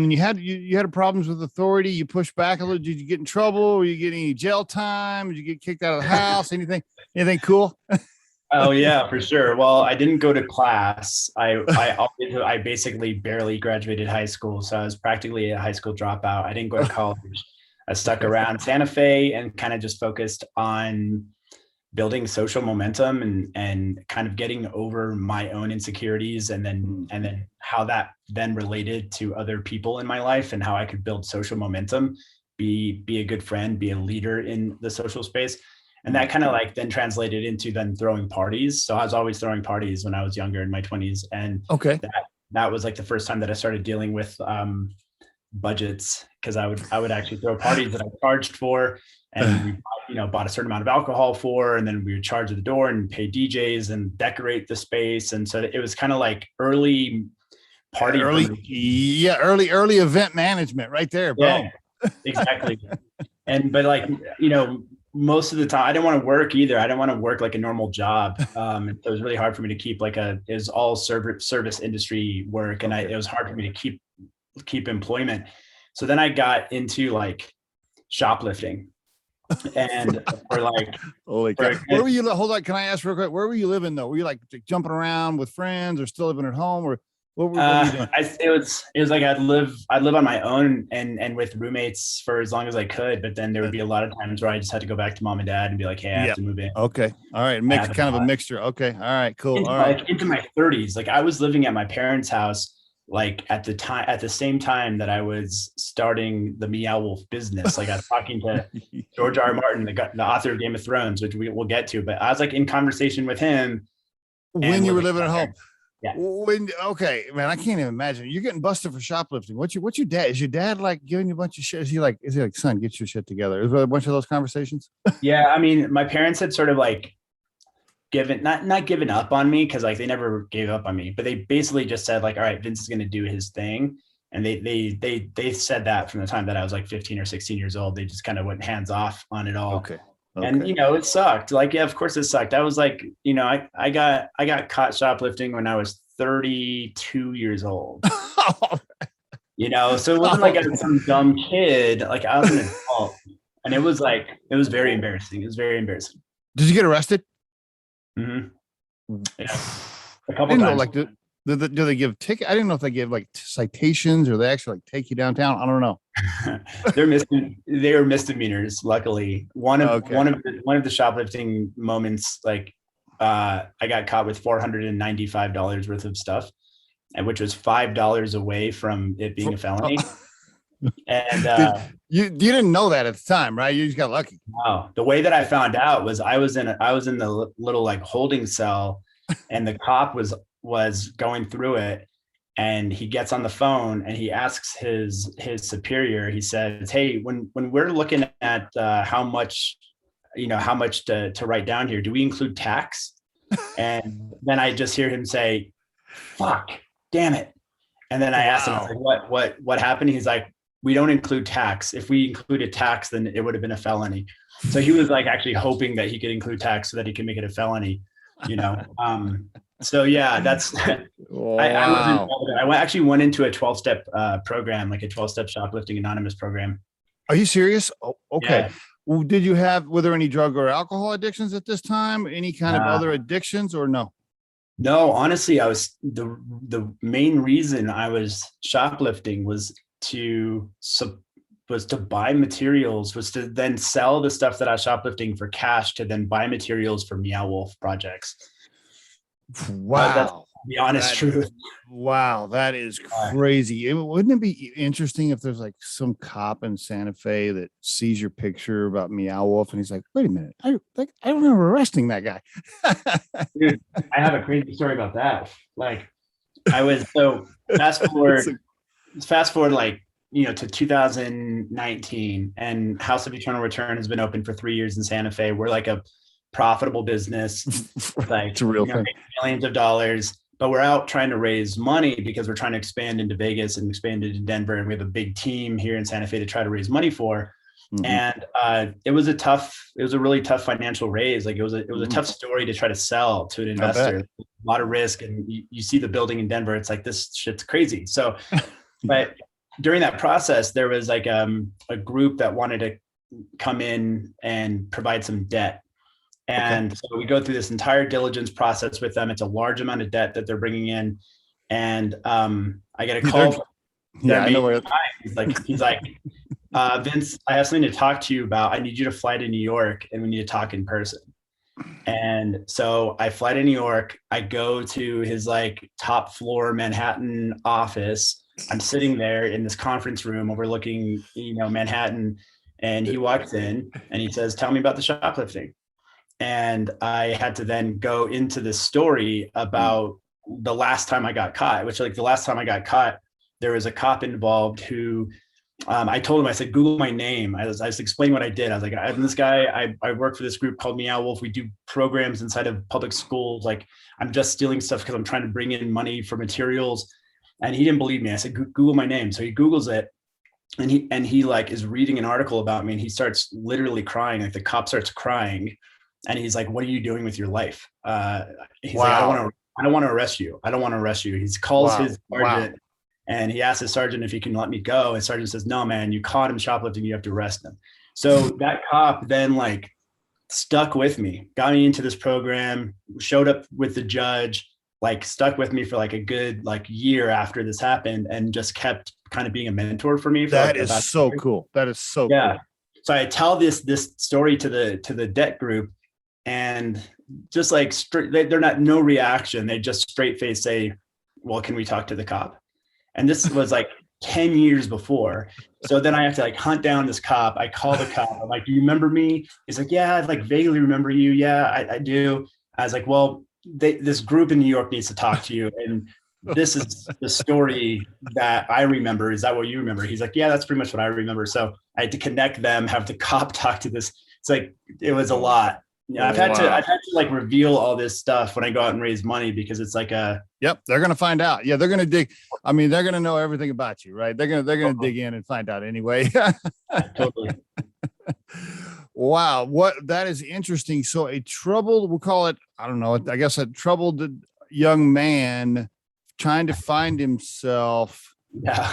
And you had problems with authority. You pushed back a little. Did you get in trouble? Were you getting any jail time? Did you get kicked out of the house? Anything cool? Oh yeah, for sure. Well, I didn't go to class. I basically barely graduated high school, so I was practically a high school dropout. I didn't go to college. I stuck around Santa Fe and kind of just focused on building social momentum and kind of getting over my own insecurities, and then how that then related to other people in my life, and how I could build social momentum, be a good friend, be a leader in the social space. And that kind of like then translated into then throwing parties. So I was always throwing parties when I was younger in my 20s. And that was like the first time that I started dealing with budgets, because I would actually throw parties that I charged for, and we bought a certain amount of alcohol for, and then we would charge at the door and pay DJs and decorate the space. And so it was kind of like early early event management right there. Yeah, exactly. But like, most of the time I didn't want to work either. I didn't want to work like a normal job. So it was really hard for me to keep it was all service industry work. And it was hard for me to keep employment. So then I got into like shoplifting, and for like, holy crap. Where were you? Hold on. Can I ask real quick? Where were you living though? Were you like jumping around with friends, or still living at home, or what were you doing? It was like I'd live on my own and with roommates for as long as I could, but then there would be a lot of times where I just had to go back to mom and dad and be like, hey, I have to move in. Okay. All right. Kind of a mixture. Okay. All right, cool. All right. Like into my 30s. Like I was living at my parents' house, like at the same time that I was starting the Meow Wolf business. Like I was talking to George R. R. Martin, the author of Game of Thrones, which we'll get to, but I was like in conversation with him when you were living at home. Yeah. Okay, man, I can't even imagine. You're getting busted for shoplifting. What's your dad? Is your dad like giving you a bunch of shit? Is he like, son, get your shit together? Is there a bunch of those conversations? Yeah, I mean, my parents had sort of like not given up on me, because like they never gave up on me, but they basically just said like, all right, Vince is going to do his thing. And they said that from the time that I was like 15 or 16 years old. They just kind of went hands off on it all. Okay. And it sucked. Like, yeah, of course it sucked. I was like, I got caught shoplifting when I was 32 years old. So it wasn't like I was some dumb kid. Like I was an adult, and it was very embarrassing. It was very embarrassing. Did you get arrested? Mm-hmm. Yeah, a couple times. Like, do they give ticket? I didn't know if they give like citations, or they actually like take you downtown. I don't know. They were misdemeanors. Luckily, one of the shoplifting moments, like I got caught with $495 worth of stuff, and which was $5 away from it being a felony. And you didn't know that at the time, right? You just got lucky. No, the way that I found out was I was in the little like holding cell, and the cop was going through it, and he gets on the phone and he asks his superior. He says, hey, when we're looking at how much to write down here, do we include tax? And then I just hear him say, fuck, damn it. And then I asked him, like, what happened? He's like, we don't include tax. If we included tax, then it would have been a felony. So he was like actually hoping that he could include tax so that he could make it a felony, So yeah, that's, wow. I actually went into a 12-step program, like a 12-step shoplifting anonymous program. Are you serious? Oh, okay. Yeah. Well, were there any drug or alcohol addictions at this time? Any kind of other addictions, or no? No, honestly, I was the main reason I was shoplifting was to buy materials, was to then sell the stuff that I was shoplifting for cash to then buy materials for Meow Wolf projects. Wow. That's the honest truth. Wow. That is crazy. Wouldn't it be interesting if there's like some cop in Santa Fe that sees your picture about Meow Wolf and he's like, wait a minute, I remember arresting that guy. Dude, I have a crazy story about that. Like I was, so fast forward like, to 2019, and House of Eternal Return has been open for 3 years in Santa Fe. We're like a profitable business, like it's a real thing. Millions of dollars, but we're out trying to raise money because we're trying to expand into Vegas and expand into Denver, and we have a big team here in Santa Fe to try to raise money for. Mm-hmm. And it was a really tough financial raise. Like it was a tough story to try to sell to an investor. A lot of risk, and you see the building in Denver, it's like, this shit's crazy. So but during that process, there was like a group that wanted to come in and provide some debt. And so we go through this entire diligence process with them. It's a large amount of debt that they're bringing in. And I get a call. Yeah, I know where. He's like, Vince, I have something to talk to you about. I need you to fly to New York and we need to talk in person. And so I fly to New York. I go to his like top floor Manhattan office. I'm sitting there in this conference room overlooking, Manhattan. And he walks in and he says, "Tell me about the shoplifting." And I had to then go into this story about the last time I got caught, which like the last time I got caught, there was a cop involved who I told him, I said, "Google my name." I was explaining what I did. I was like, "I'm this guy. I work for this group called Meow Wolf. We do programs inside of public schools. Like I'm just stealing stuff because I'm trying to bring in money for materials." And he didn't believe me. I said, "Google my name." So he Googles it. And he like is reading an article about me and he starts literally crying. Like the cop starts crying and he's like, "What are you doing with your life?" He's like, I don't want to arrest you. I don't want to arrest you. He calls his sergeant and he asks his sergeant if he can let me go. And sergeant says, "No, man, you caught him shoplifting. You have to arrest him." So that cop then like stuck with me, got me into this program, showed up with the judge, like stuck with me for like a good like year after this happened and just kept kind of being a mentor for me. That is so cool. That is so cool. So I tell this story to the debt group and just like they're not no reaction. They just straight face say, "Well, can we talk to the cop?" And this was like 10 years before. So then I have to like hunt down this cop. I call the cop. I'm like, "Do you remember me?" He's like, "Yeah, I like vaguely remember you." "Yeah, I do." I was like, "Well, this group in New York needs to talk to you. And this is the story that I remember. Is that what you remember?" He's like, "Yeah, that's pretty much what I remember." So I had to connect them, have the cop talk to this. It's like, it was a lot. Yeah, I've had to like reveal all this stuff when I go out and raise money because it's like Yep, they're gonna find out. Yeah, they're gonna dig. I mean, they're gonna know everything about you, right? They're gonna dig in and find out anyway. Totally. Wow, that is interesting. So we'll call it, I don't know, I guess a troubled young man trying to find himself. Yeah.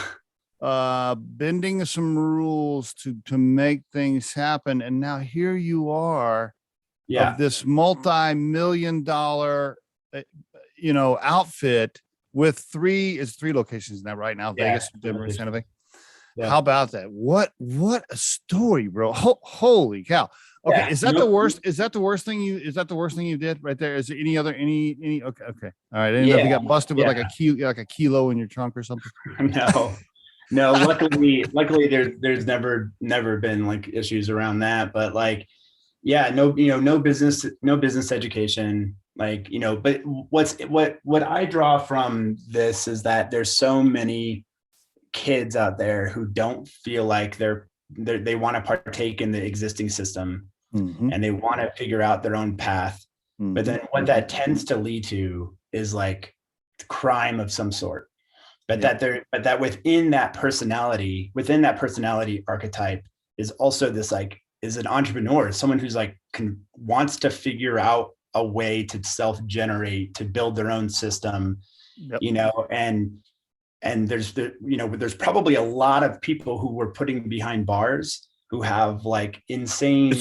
Bending some rules to make things happen. And now here you are. Yeah. Of this multi-million-dollar, outfit with three locations now, right now, Vegas, Denver, and Santa Fe. Yeah. How about that? What a story, bro. Holy cow. Okay. Yeah. Is that the worst thing you did right there? Is there any other, okay. All right. I didn't know if you got busted with like a kilo in your trunk or something. No, luckily there's never been like issues around that, but like, yeah, no business education, like, but what I draw from this is that there's so many kids out there who don't feel like they want to partake in the existing system, mm-hmm. and they want to figure out their own path. Mm-hmm. But then what that tends to lead to is like crime of some sort. But that within that personality archetype is also this like, is an entrepreneur, someone who's like wants to figure out a way to self-generate, to build their own system, and there's probably a lot of people who were putting behind bars who have like insane,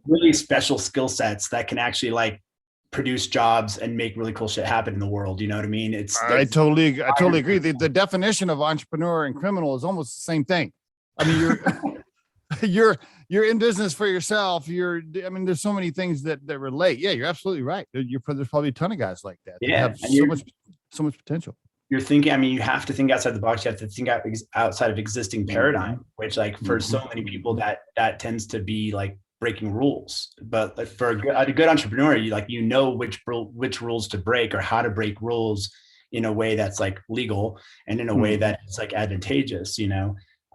really special skill sets that can actually like produce jobs and make really cool shit happen in the world. You know what I mean? I totally agree. The definition of entrepreneur and criminal is almost the same thing. I mean, you're in business for yourself. There's so many things that relate. Yeah, you're absolutely right. There's probably a ton of guys like that. Yeah, have so much potential. You're thinking, you have to think outside the box. You have to think outside of existing paradigm, which like for so many people that tends to be like breaking rules. But like for a good entrepreneur, you know which rules to break or how to break rules in a way that's like legal and in a way that it's like advantageous,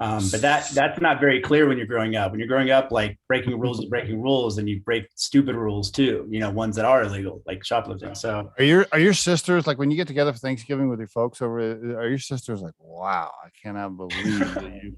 But that's not very clear when you're growing up. When you're growing up, like breaking rules is breaking rules, and you break stupid rules too. Ones that are illegal, like shoplifting. So are your sisters, like when you get together for Thanksgiving with your folks are your sisters like, "Wow, I cannot believe that you"?